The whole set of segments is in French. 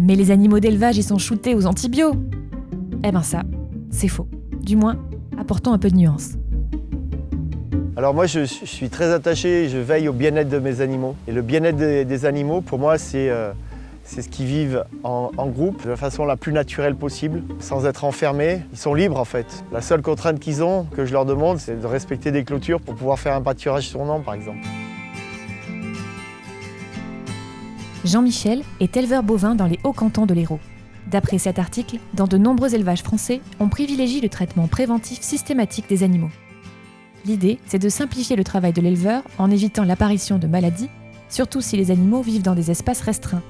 Mais les animaux d'élevage, ils sont shootés aux antibiotiques. Eh ben ça, c'est faux. Du moins, apportons un peu de nuance. Alors moi, je suis très attaché, je veille au bien-être de mes animaux. Et le bien-être des animaux, pour moi, c'est ce qu'ils vivent en groupe de la façon la plus naturelle possible, sans être enfermés. Ils sont libres en fait. La seule contrainte qu'ils ont, que je leur demande, c'est de respecter des clôtures pour pouvoir faire un pâturage tournant, par exemple. Jean-Michel est éleveur bovin dans les hauts cantons de l'Hérault. D'après cet article, dans de nombreux élevages français, on privilégie le traitement préventif systématique des animaux. L'idée, c'est de simplifier le travail de l'éleveur en évitant l'apparition de maladies, surtout si les animaux vivent dans des espaces restreints.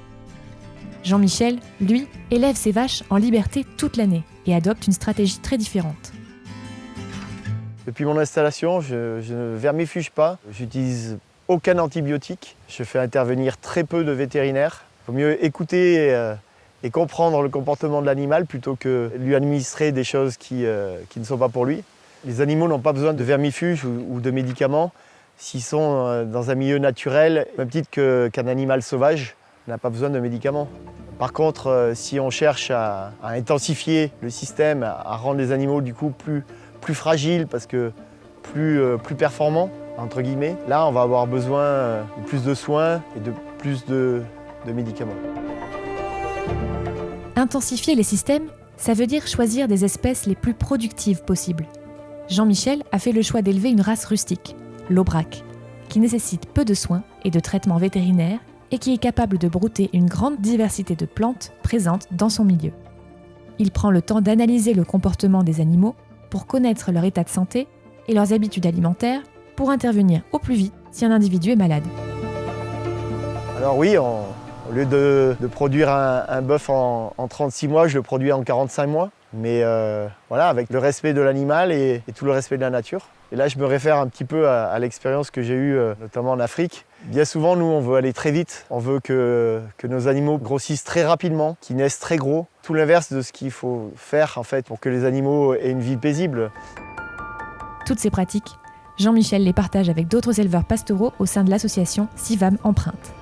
Jean-Michel, lui, élève ses vaches en liberté toute l'année et adopte une stratégie très différente. Depuis mon installation, je ne vermifuge pas, j'utilise aucun antibiotique, je fais intervenir très peu de vétérinaires. Il vaut mieux écouter et comprendre le comportement de l'animal plutôt que lui administrer des choses qui ne sont pas pour lui. Les animaux n'ont pas besoin de vermifuges ou de médicaments s'ils sont dans un milieu naturel, même titre qu'un animal sauvage n'a pas besoin de médicaments. Par contre, si on cherche à intensifier le système, à rendre les animaux du coup plus fragiles parce que plus performants, entre guillemets, là on va avoir besoin de plus de soins et de plus de médicaments. Intensifier les systèmes, ça veut dire choisir des espèces les plus productives possibles. Jean-Michel a fait le choix d'élever une race rustique, l'Aubrac, qui nécessite peu de soins et de traitements vétérinaires et qui est capable de brouter une grande diversité de plantes présentes dans son milieu. Il prend le temps d'analyser le comportement des animaux pour connaître leur état de santé et leurs habitudes alimentaires pour intervenir au plus vite si un individu est malade. Alors oui, au lieu de produire un bœuf en 36 mois, je le produis en 45 mois. Mais voilà, avec le respect de l'animal et tout le respect de la nature. Et là, je me réfère un petit peu à l'expérience que j'ai eue, notamment en Afrique. Bien souvent, nous, on veut aller très vite. On veut que nos animaux grossissent très rapidement, qu'ils naissent très gros. Tout l'inverse de ce qu'il faut faire, en fait, pour que les animaux aient une vie paisible. Toutes ces pratiques, Jean-Michel les partage avec d'autres éleveurs pastoraux au sein de l'association Sivam Empreinte.